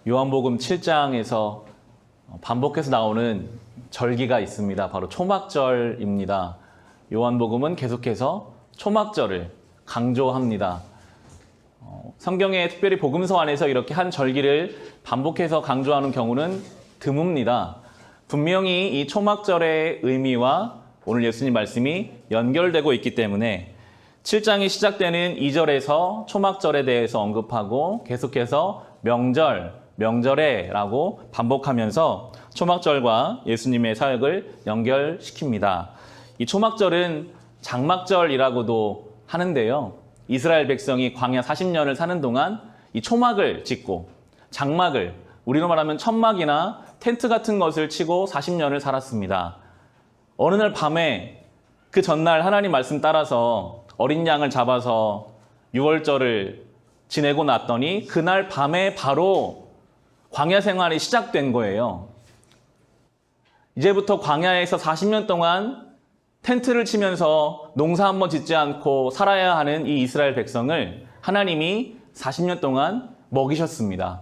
요한복음 7장에서 반복해서 나오는 절기가 있습니다. 바로 초막절입니다. 요한복음은 계속해서 초막절을 강조합니다. 성경에 특별히 복음서 안에서 이렇게 한 절기를 반복해서 강조하는 경우는 드뭅니다. 분명히 이 초막절의 의미와 오늘 예수님 말씀이 연결되고 있기 때문에 7장이 시작되는 2절에서 초막절에 대해서 언급하고 계속해서 명절에 라고 반복하면서 초막절과 예수님의 사역을 연결시킵니다. 이 초막절은 장막절이라고도 하는데요. 이스라엘 백성이 광야 40년을 사는 동안 이 초막을 짓고 장막을, 우리로 말하면 천막이나 텐트 같은 것을 치고 40년을 살았습니다. 어느 날 밤에 그 전날 하나님 말씀 따라서 어린 양을 잡아서 유월절을 지내고 났더니 그날 밤에 바로 광야 생활이 시작된 거예요. 이제부터 광야에서 40년 동안 텐트를 치면서 농사 한번 짓지 않고 살아야 하는 이 이스라엘 백성을 하나님이 40년 동안 먹이셨습니다.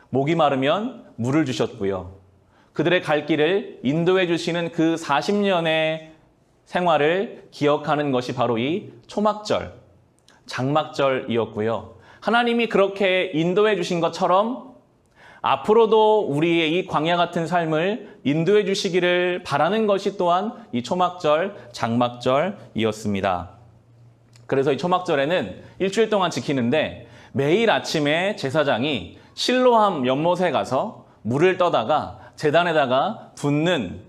목이 마르면 물을 주셨고요. 그들의 갈 길을 인도해 주시는 그 40년의 생활을 기억하는 것이 바로 이 초막절, 장막절이었고요. 하나님이 그렇게 인도해 주신 것처럼 앞으로도 우리의 이 광야 같은 삶을 인도해 주시기를 바라는 것이 또한 이 초막절, 장막절이었습니다. 그래서 이 초막절에는 일주일 동안 지키는데 매일 아침에 제사장이 실로암 연못에 가서 물을 떠다가 제단에다가 붓는,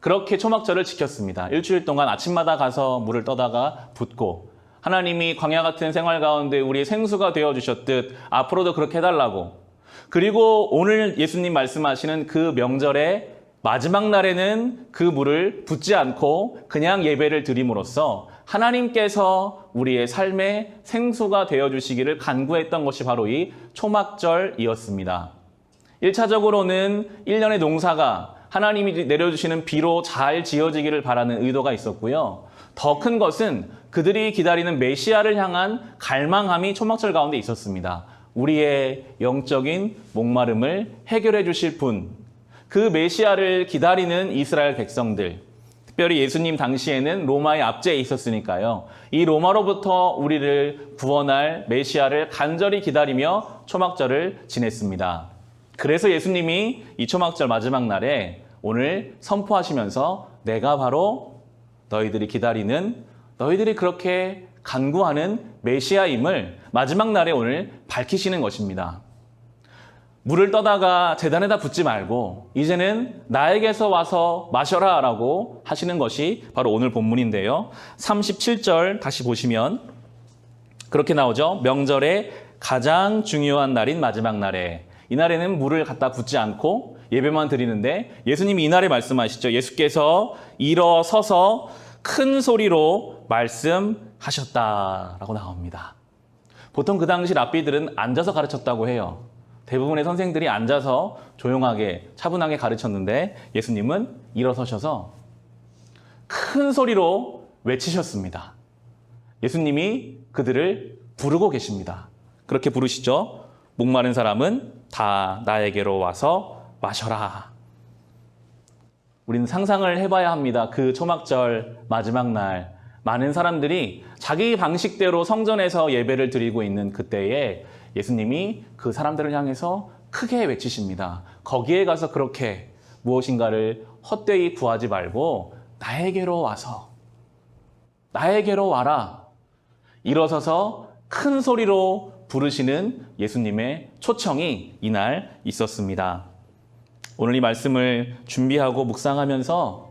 그렇게 초막절을 지켰습니다. 일주일 동안 아침마다 가서 물을 떠다가 붓고, 하나님이 광야 같은 생활 가운데 우리의 생수가 되어주셨듯 앞으로도 그렇게 해달라고. 그리고 오늘 예수님 말씀하시는 그 명절의 마지막 날에는 그 물을 붓지 않고 그냥 예배를 드림으로써 하나님께서 우리의 삶의 생수가 되어주시기를 간구했던 것이 바로 이 초막절이었습니다. 1차적으로는 1년의 농사가 하나님이 내려주시는 비로 잘 지어지기를 바라는 의도가 있었고요. 더 큰 것은 그들이 기다리는 메시아를 향한 갈망함이 초막절 가운데 있었습니다. 우리의 영적인 목마름을 해결해 주실 분, 그 메시아를 기다리는 이스라엘 백성들, 특별히 예수님 당시에는 로마의 압제에 있었으니까요. 이 로마로부터 우리를 구원할 메시아를 간절히 기다리며 초막절을 지냈습니다. 그래서 예수님이 이 초막절 마지막 날에 오늘 선포하시면서 내가 바로 너희들이 기다리는, 너희들이 그렇게 간구하는 메시아임을 마지막 날에 오늘 밝히시는 것입니다. 물을 떠다가 제단에다 붓지 말고 이제는 나에게서 와서 마셔라 라고 하시는 것이 바로 오늘 본문인데요. 37절 다시 보시면 그렇게 나오죠. 명절의 가장 중요한 날인 마지막 날에, 이 날에는 물을 갖다 붓지 않고 예배만 드리는데 예수님이 이날에 말씀하시죠. 예수께서 일어서서 큰 소리로 말씀하셨다라고 나옵니다. 보통 그 당시 랍비들은 앉아서 가르쳤다고 해요. 대부분의 선생들이 앉아서 조용하게 차분하게 가르쳤는데 예수님은 일어서셔서 큰 소리로 외치셨습니다. 예수님이 그들을 부르고 계십니다. 그렇게 부르시죠. 목마른 사람은 다 나에게로 와서 마셔라. 우리는 상상을 해봐야 합니다. 그 초막절 마지막 날 많은 사람들이 자기 방식대로 성전에서 예배를 드리고 있는 그때에 예수님이 그 사람들을 향해서 크게 외치십니다. 거기에 가서 그렇게 무엇인가를 헛되이 구하지 말고 나에게로 와서, 나에게로 와라. 일어서서 큰 소리로 부르시는 예수님의 초청이 이날 있었습니다. 오늘 이 말씀을 준비하고 묵상하면서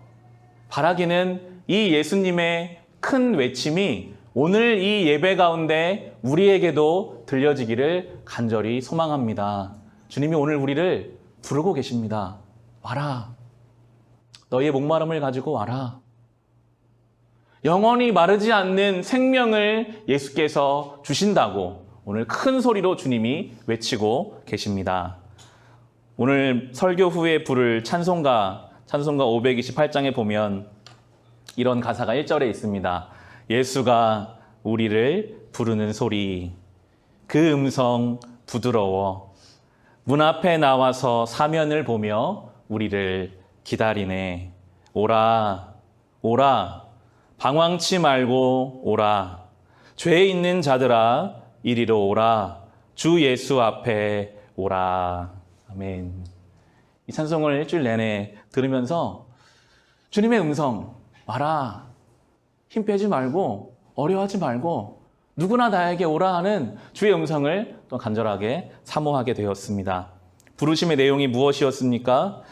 바라기는 이 예수님의 큰 외침이 오늘 이 예배 가운데 우리에게도 들려지기를 간절히 소망합니다. 주님이 오늘 우리를 부르고 계십니다. 와라. 너희의 목마름을 가지고 와라. 영원히 마르지 않는 생명을 예수께서 주신다고 오늘 큰 소리로 주님이 외치고 계십니다. 오늘 설교 후에 부를 찬송가 528장에 보면 이런 가사가 1절에 있습니다. 예수가 우리를 부르는 소리, 그 음성 부드러워 문 앞에 나와서 사면을 보며 우리를 기다리네. 오라, 오라, 방황치 말고 오라. 죄에 있는 자들아, 이리로 오라. 주 예수 앞에 오라. 아멘. 이 찬송을 일주일 내내 들으면서 주님의 음성, 와라. 힘 빼지 말고, 어려워하지 말고, 누구나 나에게 오라 하는 주의 음성을 또 간절하게 사모하게 되었습니다. 부르심의 내용이 무엇이었습니까?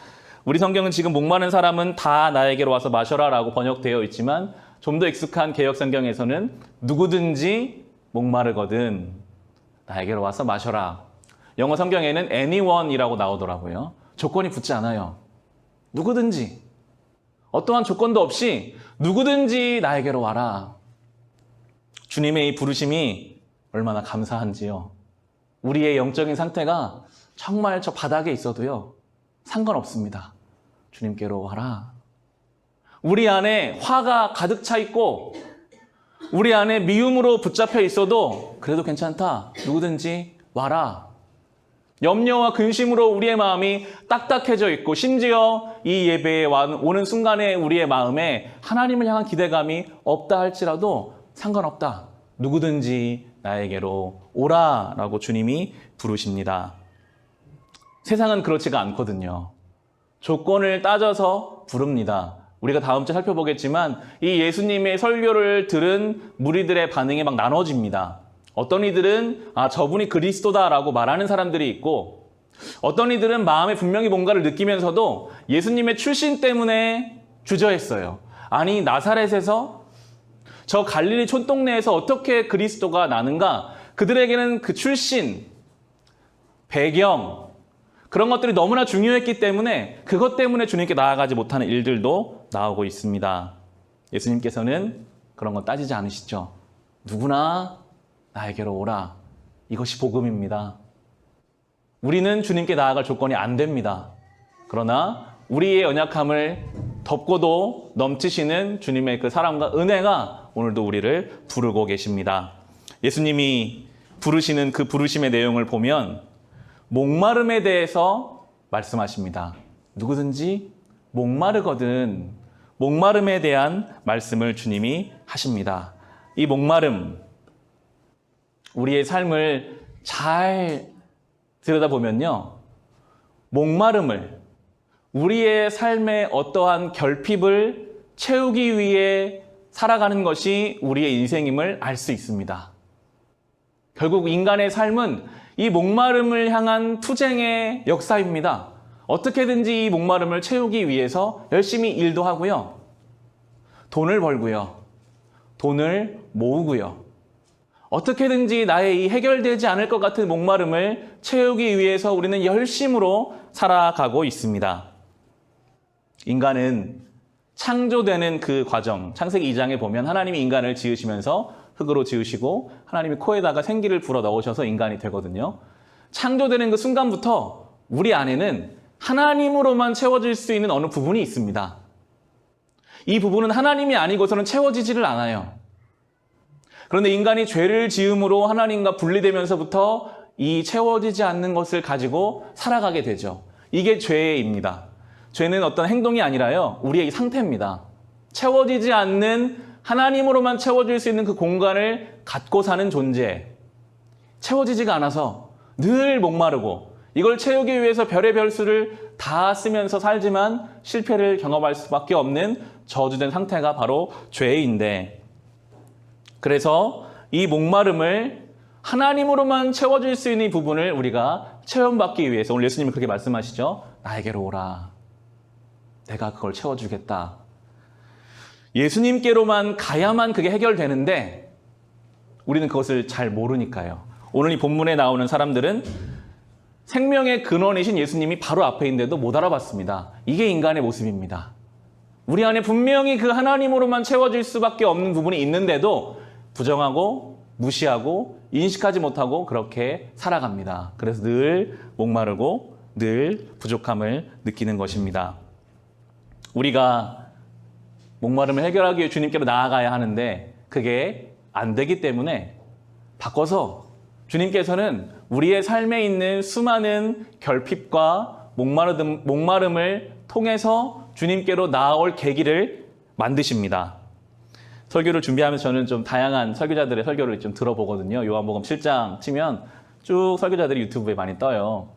우리 성경은 지금 목마른 사람은 다 나에게로 와서 마셔라 라고 번역되어 있지만 좀 더 익숙한 개역 성경에서는 누구든지 목마르거든 나에게로 와서 마셔라. 영어 성경에는 anyone이라고 나오더라고요. 조건이 붙지 않아요. 누구든지 어떠한 조건도 없이 누구든지 나에게로 와라. 주님의 이 부르심이 얼마나 감사한지요. 우리의 영적인 상태가 정말 저 바닥에 있어도요. 상관없습니다. 주님께로 와라. 우리 안에 화가 가득 차 있고 우리 안에 미움으로 붙잡혀 있어도 그래도 괜찮다. 누구든지 와라. 염려와 근심으로 우리의 마음이 딱딱해져 있고 심지어 이 예배에 오는 순간에 우리의 마음에 하나님을 향한 기대감이 없다 할지라도 상관없다. 누구든지 나에게로 오라라고 주님이 부르십니다. 세상은 그렇지가 않거든요. 조건을 따져서 부릅니다. 우리가 다음 주에 살펴보겠지만 이 예수님의 설교를 들은 무리들의 반응이 막 나눠집니다. 어떤 이들은 저분이 그리스도다라고 말하는 사람들이 있고 어떤 이들은 마음에 분명히 뭔가를 느끼면서도 예수님의 출신 때문에 주저했어요. 아니 나사렛에서 저 갈릴리 촌동네에서 어떻게 그리스도가 나는가? 그들에게는 그 출신, 배경 그런 것들이 너무나 중요했기 때문에 그것 때문에 주님께 나아가지 못하는 일들도 나오고 있습니다. 예수님께서는 그런 건 따지지 않으시죠. 누구나 나에게로 오라. 이것이 복음입니다. 우리는 주님께 나아갈 조건이 안 됩니다. 그러나 우리의 연약함을 덮고도 넘치시는 주님의 그 사랑과 은혜가 오늘도 우리를 부르고 계십니다. 예수님이 부르시는 그 부르심의 내용을 보면 목마름에 대해서 말씀하십니다. 누구든지 목마르거든. 목마름에 대한 말씀을 주님이 하십니다. 이 목마름, 우리의 삶을 잘 들여다보면요. 목마름을 우리의 삶의 어떠한 결핍을 채우기 위해 살아가는 것이 우리의 인생임을 알 수 있습니다. 결국 인간의 삶은 이 목마름을 향한 투쟁의 역사입니다. 어떻게든지 이 목마름을 채우기 위해서 열심히 일도 하고요. 돈을 벌고요. 돈을 모으고요. 어떻게든지 나의 이 해결되지 않을 것 같은 목마름을 채우기 위해서 우리는 열심으로 살아가고 있습니다. 인간은 창조되는 그 과정, 창세기 2장에 보면 하나님이 인간을 지으시면서 흙으로 지으시고 하나님이 코에다가 생기를 불어 넣으셔서 인간이 되거든요. 창조되는 그 순간부터 우리 안에는 하나님으로만 채워질 수 있는 어느 부분이 있습니다. 이 부분은 하나님이 아니고서는 채워지지를 않아요. 그런데 인간이 죄를 지음으로 하나님과 분리되면서부터 이 채워지지 않는 것을 가지고 살아가게 되죠. 이게 죄입니다. 죄는 어떤 행동이 아니라요. 우리의 상태입니다. 채워지지 않는 하나님으로만 채워질 수 있는 그 공간을 갖고 사는 존재. 채워지지가 않아서 늘 목마르고 이걸 채우기 위해서 별의별 수를 다 쓰면서 살지만 실패를 경험할 수밖에 없는 저주된 상태가 바로 죄인데 그래서 이 목마름을 하나님으로만 채워질 수 있는 부분을 우리가 체험받기 위해서 오늘 예수님이 그렇게 말씀하시죠. 나에게로 오라. 내가 그걸 채워주겠다. 예수님께로만 가야만 그게 해결되는데 우리는 그것을 잘 모르니까요. 오늘 이 본문에 나오는 사람들은 생명의 근원이신 예수님이 바로 앞에 있는데도 못 알아봤습니다. 이게 인간의 모습입니다. 우리 안에 분명히 그 하나님으로만 채워질 수밖에 없는 부분이 있는데도 부정하고 무시하고 인식하지 못하고 그렇게 살아갑니다. 그래서 늘 목마르고 늘 부족함을 느끼는 것입니다. 우리가 목마름을 해결하기 위해 주님께로 나아가야 하는데 그게 안 되기 때문에 바꿔서 주님께서는 우리의 삶에 있는 수많은 결핍과 목마름을 통해서 주님께로 나아올 계기를 만드십니다. 설교를 준비하면서 저는 좀 다양한 설교자들의 설교를 좀 들어보거든요. 요한복음 7장 치면 쭉 설교자들이 유튜브에 많이 떠요.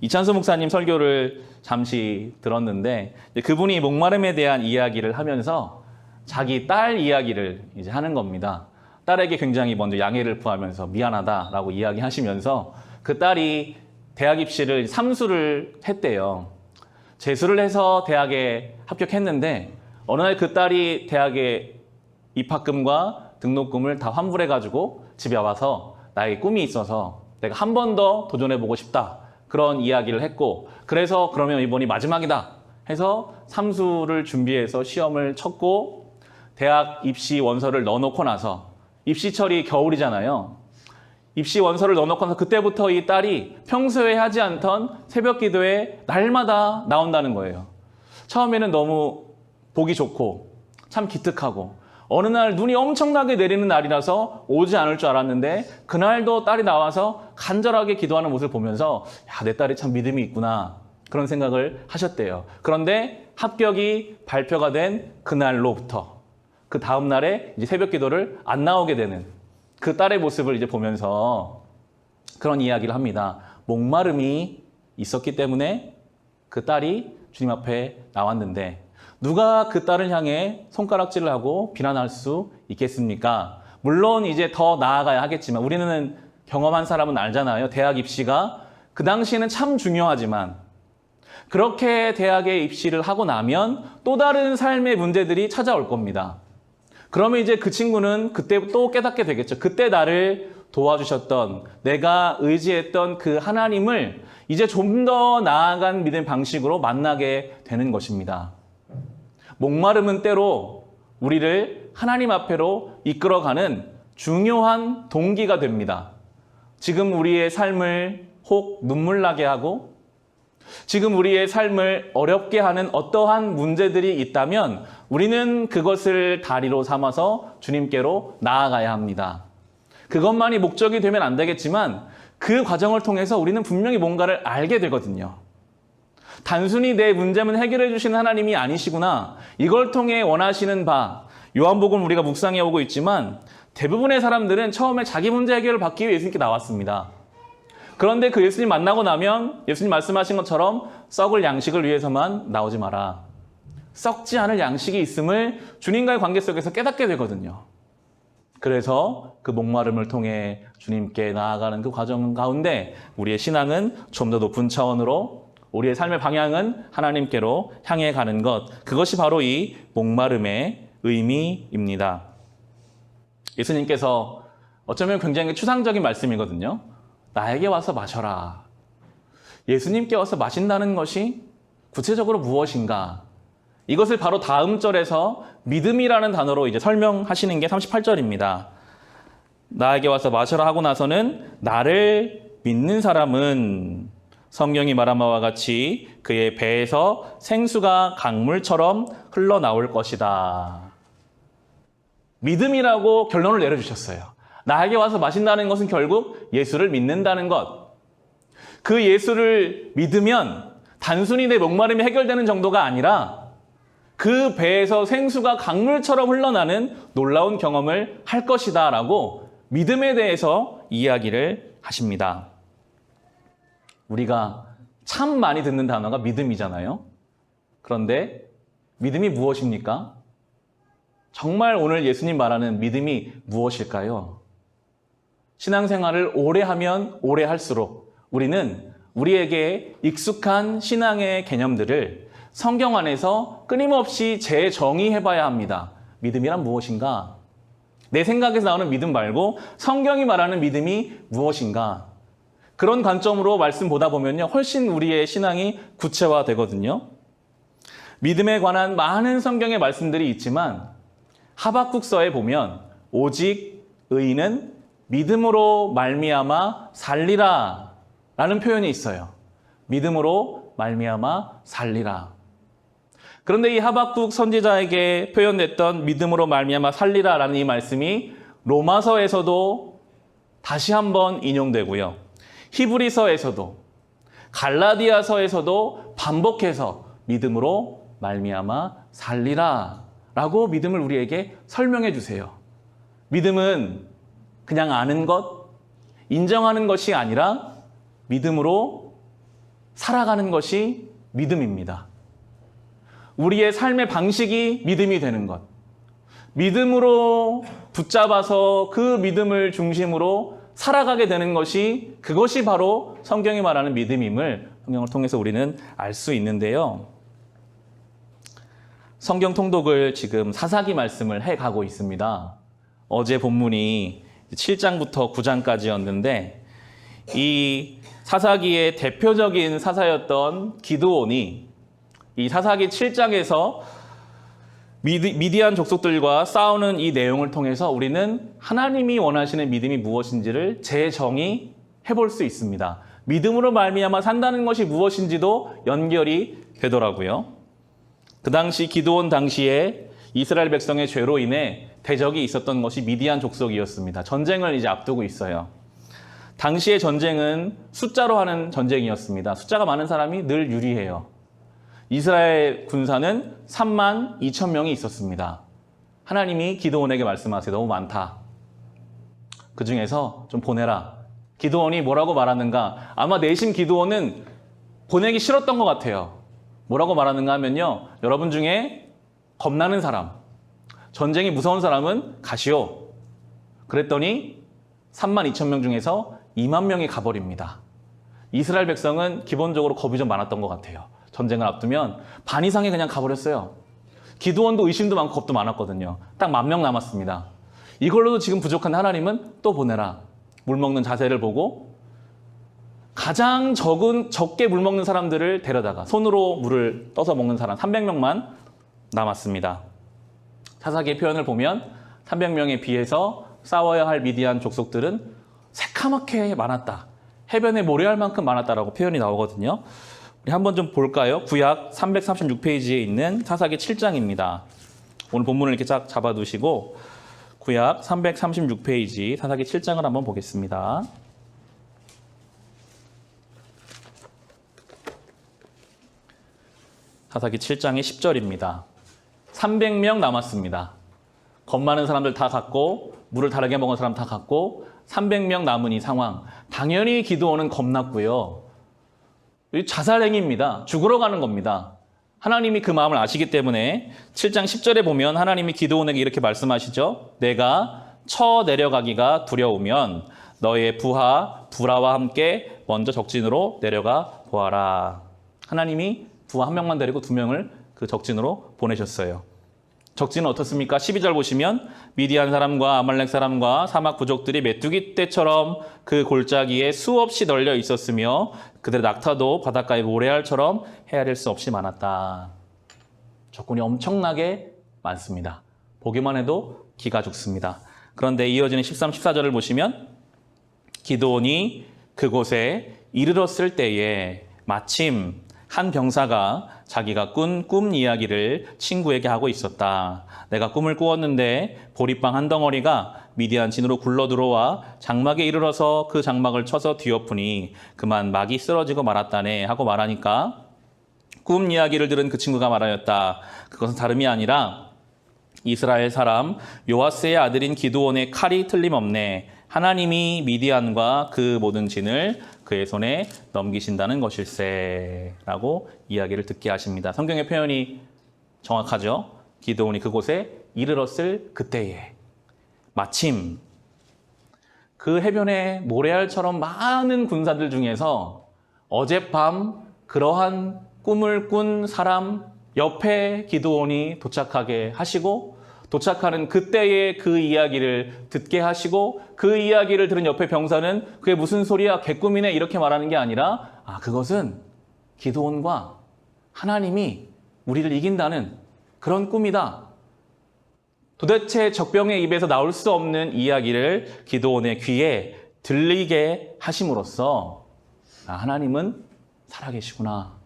이찬수 목사님 설교를 잠시 들었는데 그분이 목마름에 대한 이야기를 하면서 자기 딸 이야기를 이제 하는 겁니다. 딸에게 굉장히 먼저 양해를 구하면서 미안하다라고 이야기하시면서 그 딸이 대학 입시를 삼수를 했대요. 재수를 해서 대학에 합격했는데 어느 날 그 딸이 대학에 입학금과 등록금을 다 환불해가지고 집에 와서 나에게 꿈이 있어서 내가 한 번 더 도전해보고 싶다. 그런 이야기를 했고 그래서 그러면 이번이 마지막이다 해서 삼수를 준비해서 시험을 쳤고 대학 입시 원서를 넣어놓고 나서 입시철이 겨울이잖아요. 입시 원서를 넣어놓고 나서 그때부터 이 딸이 평소에 하지 않던 새벽 기도에 날마다 나온다는 거예요. 처음에는 너무 보기 좋고 참 기특하고 어느 날 눈이 엄청나게 내리는 날이라서 오지 않을 줄 알았는데 그날도 딸이 나와서 간절하게 기도하는 모습을 보면서 야, 내 딸이 참 믿음이 있구나 그런 생각을 하셨대요. 그런데 합격이 발표가 된 그날로부터 그 다음 날에 이제 새벽 기도를 안 나오게 되는 그 딸의 모습을 이제 보면서 그런 이야기를 합니다. 목마름이 있었기 때문에 그 딸이 주님 앞에 나왔는데 누가 그 딸을 향해 손가락질을 하고 비난할 수 있겠습니까? 물론 이제 더 나아가야 하겠지만 우리는 경험한 사람은 알잖아요. 대학 입시가 그 당시에는 참 중요하지만 그렇게 대학에 입시를 하고 나면 또 다른 삶의 문제들이 찾아올 겁니다. 그러면 이제 그 친구는 그때 또 깨닫게 되겠죠. 그때 나를 도와주셨던 내가 의지했던 그 하나님을 이제 좀 더 나아간 믿음 방식으로 만나게 되는 것입니다. 목마름은 때로 우리를 하나님 앞에로 이끌어가는 중요한 동기가 됩니다. 지금 우리의 삶을 혹 눈물 나게 하고 지금 우리의 삶을 어렵게 하는 어떠한 문제들이 있다면 우리는 그것을 다리로 삼아서 주님께로 나아가야 합니다. 그것만이 목적이 되면 안 되겠지만 그 과정을 통해서 우리는 분명히 뭔가를 알게 되거든요. 단순히 내 문제만 해결해 주시는 하나님이 아니시구나. 이걸 통해 원하시는 바, 요한복음 우리가 묵상해 오고 있지만 대부분의 사람들은 처음에 자기 문제 해결을 받기 위해 예수님께 나왔습니다. 그런데 그 예수님 만나고 나면 예수님 말씀하신 것처럼 썩을 양식을 위해서만 나오지 마라. 썩지 않을 양식이 있음을 주님과의 관계 속에서 깨닫게 되거든요. 그래서 그 목마름을 통해 주님께 나아가는 그 과정 가운데 우리의 신앙은 좀 더 높은 차원으로 우리의 삶의 방향은 하나님께로 향해 가는 것. 그것이 바로 이 목마름의 의미입니다. 예수님께서 어쩌면 굉장히 추상적인 말씀이거든요. 나에게 와서 마셔라. 예수님께 와서 마신다는 것이 구체적으로 무엇인가? 이것을 바로 다음 절에서 믿음이라는 단어로 이제 설명하시는 게 38절입니다. 나에게 와서 마셔라 하고 나서는 나를 믿는 사람은 성경이 말한 바와 같이 그의 배에서 생수가 강물처럼 흘러나올 것이다. 믿음이라고 결론을 내려주셨어요. 나에게 와서 마신다는 것은 결국 예수를 믿는다는 것. 그 예수를 믿으면 단순히 내 목마름이 해결되는 정도가 아니라 그 배에서 생수가 강물처럼 흘러나는 놀라운 경험을 할 것이다 라고 믿음에 대해서 이야기를 하십니다. 우리가 참 많이 듣는 단어가 믿음이잖아요. 그런데 믿음이 무엇입니까? 정말 오늘 예수님 말하는 믿음이 무엇일까요? 신앙생활을 오래 하면 오래 할수록 우리는 우리에게 익숙한 신앙의 개념들을 성경 안에서 끊임없이 재정의해봐야 합니다. 믿음이란 무엇인가? 내 생각에서 나오는 믿음 말고 성경이 말하는 믿음이 무엇인가? 그런 관점으로 말씀 보다 보면요, 훨씬 우리의 신앙이 구체화되거든요. 믿음에 관한 많은 성경의 말씀들이 있지만 하박국서에 보면 오직 의인은 믿음으로 말미암아 살리라 라는 표현이 있어요. 믿음으로 말미암아 살리라. 그런데 이 하박국 선지자에게 표현됐던 믿음으로 말미암아 살리라 라는 이 말씀이 로마서에서도 다시 한번 인용되고요. 히브리서에서도 갈라디아서에서도 반복해서 믿음으로 말미암아 살리라 라고 믿음을 우리에게 설명해 주세요. 믿음은 그냥 아는 것, 인정하는 것이 아니라 믿음으로 살아가는 것이 믿음입니다. 우리의 삶의 방식이 믿음이 되는 것. 믿음으로 붙잡아서 그 믿음을 중심으로 살아가게 되는 것이 그것이 바로 성경이 말하는 믿음임을 성경을 통해서 우리는 알 수 있는데요. 성경 통독을 지금 사사기 말씀을 해가고 있습니다. 어제 본문이 7장부터 9장까지였는데 이 사사기의 대표적인 사사였던 기드온이 이 사사기 7장에서 미디안 족속들과 싸우는 이 내용을 통해서 우리는 하나님이 원하시는 믿음이 무엇인지를 재정의해 볼 수 있습니다. 믿음으로 말미암아 산다는 것이 무엇인지도 연결이 되더라고요. 그 당시 기드온 당시에 이스라엘 백성의 죄로 인해 대적이 있었던 것이 미디안 족속이었습니다. 전쟁을 이제 앞두고 있어요. 당시의 전쟁은 숫자로 하는 전쟁이었습니다. 숫자가 많은 사람이 늘 유리해요. 이스라엘 군사는 3만 2천 명이 있었습니다. 하나님이 기드온에게 말씀하세요. 너무 많다. 그 중에서 좀 보내라. 기드온이 뭐라고 말하는가? 아마 내심 기드온은 보내기 싫었던 것 같아요. 뭐라고 말하는가 하면요. 여러분 중에 겁나는 사람, 전쟁이 무서운 사람은 가시오. 그랬더니 3만 2천 명 중에서 2만 명이 가버립니다. 이스라엘 백성은 기본적으로 겁이 좀 많았던 것 같아요. 전쟁을 앞두면 반 이상이 그냥 가버렸어요. 기드온도 의심도 많고 겁도 많았거든요. 딱 10,000명 남았습니다. 이걸로도 지금 부족한 하나님은 또 보내라. 물 먹는 자세를 보고 가장 적게 물 먹는 사람들을 데려다가 손으로 물을 떠서 먹는 사람 300명만 남았습니다. 사사기의 표현을 보면 300명에 비해서 싸워야 할 미디안 족속들은 새카맣게 많았다. 해변에 모래알 만큼 많았다라고 표현이 나오거든요. 우리 한번 좀 볼까요? 구약 336페이지에 있는 사사기 7장입니다. 오늘 본문을 이렇게 쫙 잡아두시고 구약 336페이지 사사기 7장을 한번 보겠습니다. 사사기 7장의 10절입니다. 300명 남았습니다. 겁 많은 사람들 다 갔고 물을 다르게 먹은 사람 다 갔고 300명 남은 이 상황. 당연히 기드온은 겁났고요. 자살행위입니다. 죽으러 가는 겁니다. 하나님이 그 마음을 아시기 때문에 7장 10절에 보면 하나님이 기드온에게 이렇게 말씀하시죠. 내가 내려가기가 두려우면 너의 부하와 함께 먼저 적진으로 내려가 보아라. 하나님이 부하 1명만 데리고 2명을 그 적진으로 보내셨어요. 적진은 어떻습니까? 12절 보시면 미디안 사람과 아말렉 사람과 사막 부족들이 메뚜기 떼처럼 그 골짜기에 수없이 널려 있었으며 그들의 낙타도 바닷가의 모래알처럼 헤아릴 수 없이 많았다. 적군이 엄청나게 많습니다. 보기만 해도 기가 죽습니다. 그런데 이어지는 13, 14절을 보시면 기드온이 그곳에 이르렀을 때에 마침 한 병사가 자기가 꾼 꿈 이야기를 친구에게 하고 있었다. 내가 꿈을 꾸었는데 보리빵 한 덩어리가 미디안 진으로 굴러 들어와 장막에 이르러서 그 장막을 쳐서 뒤엎으니 그만 막이 쓰러지고 말았다네 하고 말하니까 꿈 이야기를 들은 그 친구가 말하였다. 그것은 다름이 아니라 이스라엘 사람 요아스의 아들인 기드온의 칼이 틀림없네. 하나님이 미디안과 그 모든 진을 그의 손에 넘기신다는 것일세 라고 이야기를 듣게 하십니다. 성경의 표현이 정확하죠. 기드온이 그곳에 이르렀을 그때에 마침 그 해변에 모래알처럼 많은 군사들 중에서 어젯밤 그러한 꿈을 꾼 사람 옆에 기드온이 도착하게 하시고 도착하는 그때의 그 이야기를 듣게 하시고 그 이야기를 들은 옆에 병사는 그게 무슨 소리야 개꿈이네 이렇게 말하는 게 아니라 그것은 기드온과 하나님이 우리를 이긴다는 그런 꿈이다. 도대체 적병의 입에서 나올 수 없는 이야기를 기드온의 귀에 들리게 하심으로써 하나님은 살아계시구나.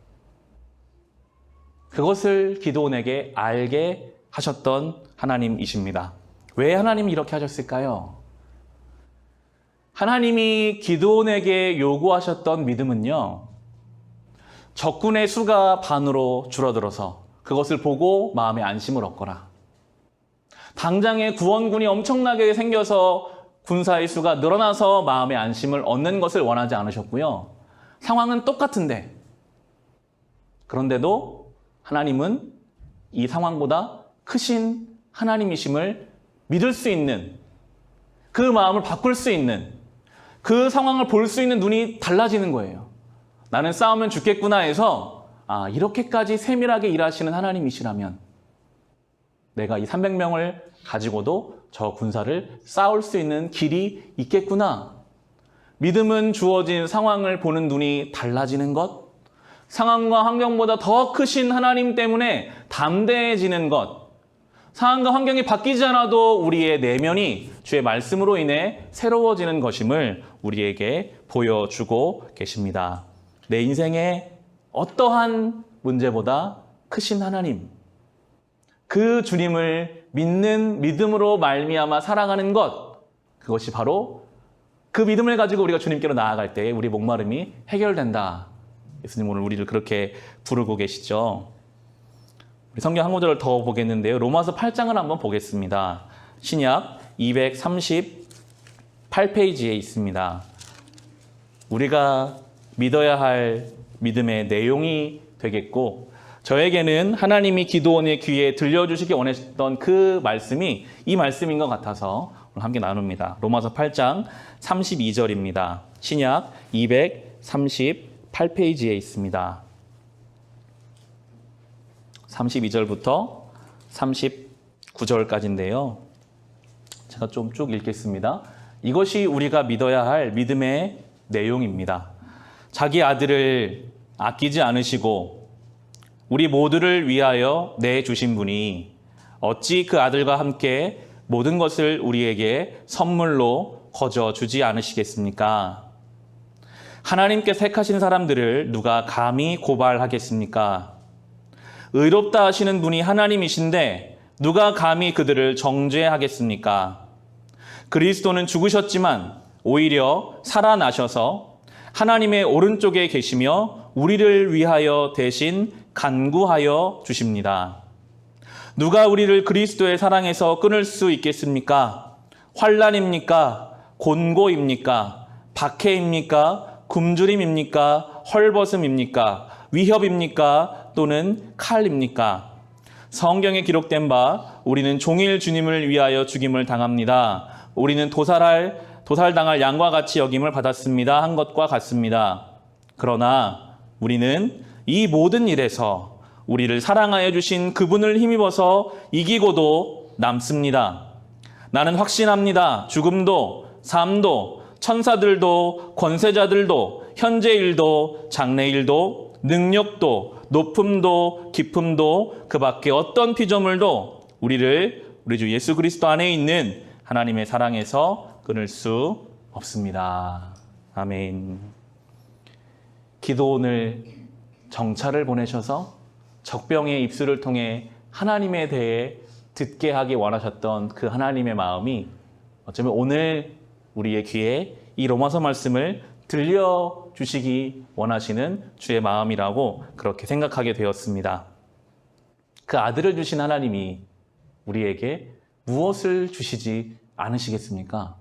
그것을 기드온에게 알게 하셨던 하나님이십니다. 왜 하나님이 이렇게 하셨을까요? 하나님이 기드온에게 요구하셨던 믿음은요, 적군의 수가 반으로 줄어들어서 그것을 보고 마음의 안심을 얻거나, 당장에 구원군이 엄청나게 생겨서 군사의 수가 늘어나서 마음의 안심을 얻는 것을 원하지 않으셨고요. 상황은 똑같은데, 그런데도 하나님은 이 상황보다 크신 하나님이심을 믿을 수 있는, 그 마음을 바꿀 수 있는, 그 상황을 볼 수 있는 눈이 달라지는 거예요. 나는 싸우면 죽겠구나 해서 이렇게까지 세밀하게 일하시는 하나님이시라면 내가 이 300명을 가지고도 저 군사를 싸울 수 있는 길이 있겠구나. 믿음은 주어진 상황을 보는 눈이 달라지는 것, 상황과 환경보다 더 크신 하나님 때문에 담대해지는 것, 상황과 환경이 바뀌지 않아도 우리의 내면이 주의 말씀으로 인해 새로워지는 것임을 우리에게 보여주고 계십니다. 내 인생의 어떠한 문제보다 크신 하나님, 그 주님을 믿는 믿음으로 말미암아 살아가는 것, 그것이 바로 그 믿음을 가지고 우리가 주님께로 나아갈 때 우리 목마름이 해결된다. 예수님 오늘 우리를 그렇게 부르고 계시죠. 우리 성경 한 구절을 더 보겠는데요. 로마서 8장을 한번 보겠습니다. 신약 238페이지에 있습니다. 우리가 믿어야 할 믿음의 내용이 되겠고, 저에게는 하나님이 기드온의 귀에 들려주시기 원하셨던 그 말씀이 이 말씀인 것 같아서 오늘 함께 나눕니다. 로마서 8장 32절입니다. 신약 238페이지에 있습니다. 32절부터 39절까지인데요. 제가 좀 쭉 읽겠습니다. 이것이 우리가 믿어야 할 믿음의 내용입니다. 자기 아들을 아끼지 않으시고 우리 모두를 위하여 내주신 분이 어찌 그 아들과 함께 모든 것을 우리에게 선물로 거저 주지 않으시겠습니까? 하나님께 택하신 사람들을 누가 감히 고발하겠습니까? 의롭다 하시는 분이 하나님이신데 누가 감히 그들을 정죄하겠습니까? 그리스도는 죽으셨지만 오히려 살아나셔서 하나님의 오른쪽에 계시며 우리를 위하여 대신 간구하여 주십니다. 누가 우리를 그리스도의 사랑에서 끊을 수 있겠습니까? 환난입니까? 곤고입니까? 박해입니까? 굶주림입니까? 헐벗음입니까? 위협입니까? 또는 칼입니까? 성경에 기록된 바 우리는 종일 주님을 위하여 죽임을 당합니다. 우리는 도살당할 양과 같이 여김을 받았습니다. 한 것과 같습니다. 그러나 우리는 이 모든 일에서 우리를 사랑하여 주신 그분을 힘입어서 이기고도 남습니다. 나는 확신합니다. 죽음도 삶도 천사들도 권세자들도 현재일도 장래일도 능력도 높음도 깊음도 그 밖에 어떤 피조물도 우리를 우리 주 예수 그리스도 안에 있는 하나님의 사랑에서 끊을 수 없습니다. 아멘. 기드온을 정찰을 보내셔서 적병의 입술을 통해 하나님에 대해 듣게 하기 원하셨던 그 하나님의 마음이 어쩌면 오늘 우리의 귀에 이 로마서 말씀을 들려주시기 원하시는 주의 마음이라고 그렇게 생각하게 되었습니다. 그 아들을 주신 하나님이 우리에게 무엇을 주시지 않으시겠습니까?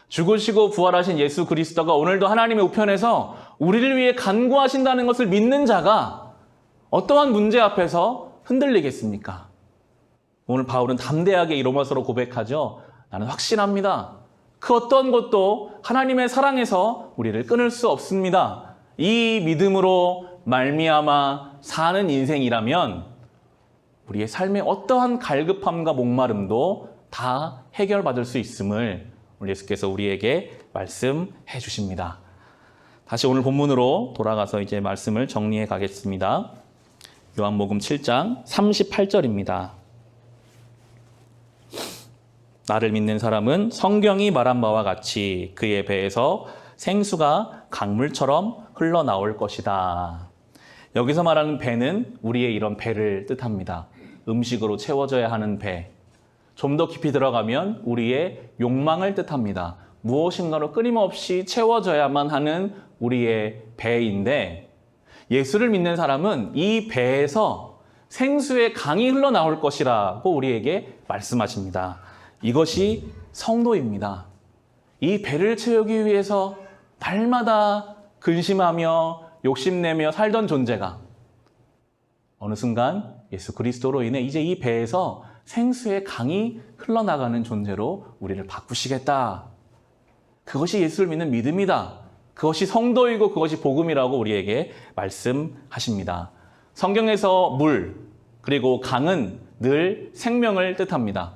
죽으시고 부활하신 예수 그리스도가 오늘도 하나님의 우편에서 우리를 위해 간구하신다는 것을 믿는 자가 어떠한 문제 앞에서 흔들리겠습니까? 오늘 바울은 담대하게 이 로마서로 고백하죠. 나는 확신합니다. 그 어떤 것도 하나님의 사랑에서 우리를 끊을 수 없습니다. 이 믿음으로 말미암아 사는 인생이라면 우리의 삶의 어떠한 갈급함과 목마름도 다 해결받을 수 있음을 오늘 예수께서 우리에게 말씀해 주십니다. 다시 오늘 본문으로 돌아가서 이제 말씀을 정리해 가겠습니다. 요한복음 7장 38절입니다. 나를 믿는 사람은 성경이 말한 바와 같이 그의 배에서 생수가 강물처럼 흘러나올 것이다. 여기서 말하는 배는 우리의 이런 배를 뜻합니다. 음식으로 채워져야 하는 배. 좀 더 깊이 들어가면 우리의 욕망을 뜻합니다. 무엇인가로 끊임없이 채워져야만 하는 우리의 배인데 예수를 믿는 사람은 이 배에서 생수의 강이 흘러나올 것이라고 우리에게 말씀하십니다. 이것이 성도입니다. 이 배를 채우기 위해서 날마다 근심하며 욕심내며 살던 존재가 어느 순간 예수 그리스도로 인해 이제 이 배에서 생수의 강이 흘러나가는 존재로 우리를 바꾸시겠다. 그것이 예수를 믿는 믿음이다. 그것이 성도이고 그것이 복음이라고 우리에게 말씀하십니다. 성경에서 물 그리고 강은 늘 생명을 뜻합니다.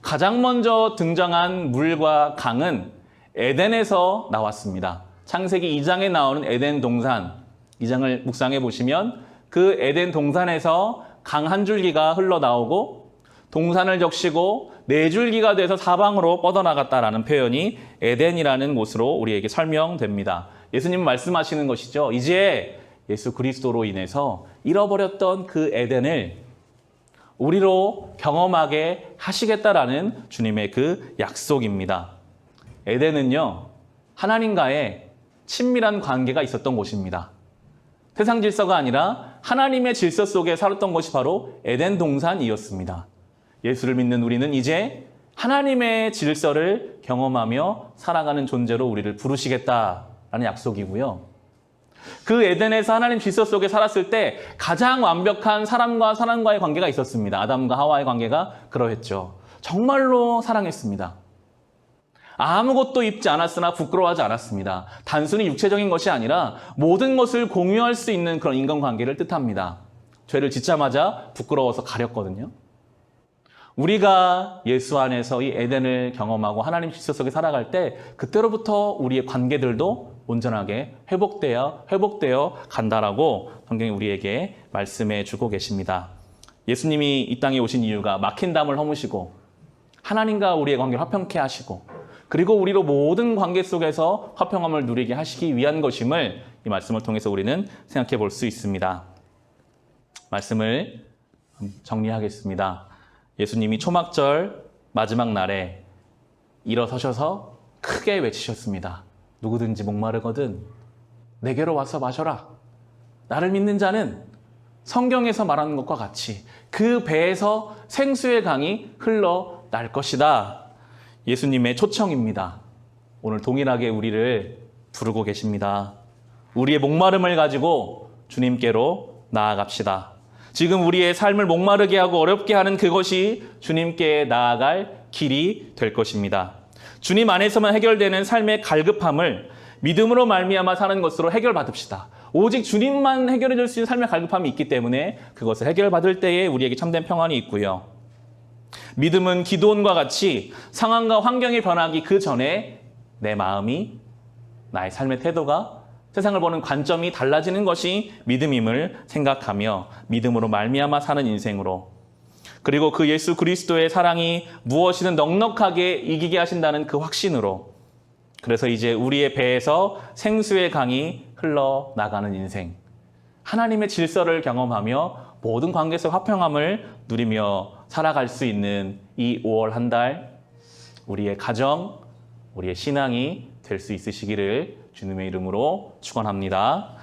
가장 먼저 등장한 물과 강은 에덴에서 나왔습니다. 창세기 2장에 나오는 에덴 동산, 2장을 묵상해 보시면 그 에덴 동산에서 강 한 줄기가 흘러나오고 동산을 적시고 네 줄기가 돼서 사방으로 뻗어나갔다라는 표현이 에덴이라는 곳으로 우리에게 설명됩니다. 예수님은 말씀하시는 것이죠. 이제 예수 그리스도로 인해서 잃어버렸던 그 에덴을 우리로 경험하게 하시겠다라는 주님의 그 약속입니다. 에덴은요, 하나님과의 친밀한 관계가 있었던 곳입니다. 세상 질서가 아니라 하나님의 질서 속에 살았던 것이 바로 에덴 동산이었습니다. 예수를 믿는 우리는 이제 하나님의 질서를 경험하며 살아가는 존재로 우리를 부르시겠다라는 약속이고요. 그 에덴에서 하나님 질서 속에 살았을 때 가장 완벽한 사람과 사람과의 관계가 있었습니다. 아담과 하와의 관계가 그러했죠. 정말로 사랑했습니다. 아무것도 입지 않았으나 부끄러워하지 않았습니다. 단순히 육체적인 것이 아니라 모든 것을 공유할 수 있는 그런 인간관계를 뜻합니다. 죄를 짓자마자 부끄러워서 가렸거든요. 우리가 예수 안에서 이 에덴을 경험하고 하나님 질서 속에 살아갈 때 그때로부터 우리의 관계들도 온전하게 회복되어 간다라고 성경이 우리에게 말씀해 주고 계십니다. 예수님이 이 땅에 오신 이유가 막힌 담을 허무시고 하나님과 우리의 관계를 화평케 하시고 그리고 우리로 모든 관계 속에서 화평함을 누리게 하시기 위한 것임을 이 말씀을 통해서 우리는 생각해 볼 수 있습니다. 말씀을 정리하겠습니다. 예수님이 초막절 마지막 날에 일어서셔서 크게 외치셨습니다. 누구든지 목마르거든 내게로 와서 마셔라. 나를 믿는 자는 성경에서 말하는 것과 같이 그 배에서 생수의 강이 흘러날 것이다. 예수님의 초청입니다. 오늘 동일하게 우리를 부르고 계십니다. 우리의 목마름을 가지고 주님께로 나아갑시다. 지금 우리의 삶을 목마르게 하고 어렵게 하는 그것이 주님께 나아갈 길이 될 것입니다. 주님 안에서만 해결되는 삶의 갈급함을 믿음으로 말미암아 사는 것으로 해결받읍시다. 오직 주님만 해결해 줄 수 있는 삶의 갈급함이 있기 때문에 그것을 해결받을 때에 우리에게 참된 평안이 있고요. 믿음은 기도원과 같이 상황과 환경이 변하기 그 전에 내 마음이, 나의 삶의 태도가, 세상을 보는 관점이 달라지는 것이 믿음임을 생각하며 믿음으로 말미암아 사는 인생으로, 그리고 그 예수 그리스도의 사랑이 무엇이든 넉넉하게 이기게 하신다는 그 확신으로, 그래서 이제 우리의 배에서 생수의 강이 흘러나가는 인생, 하나님의 질서를 경험하며 모든 관계에서 화평함을 누리며 살아갈 수 있는 이 5월 한 달, 우리의 가정, 우리의 신앙이 될 수 있으시기를 주님의 이름으로 축원합니다.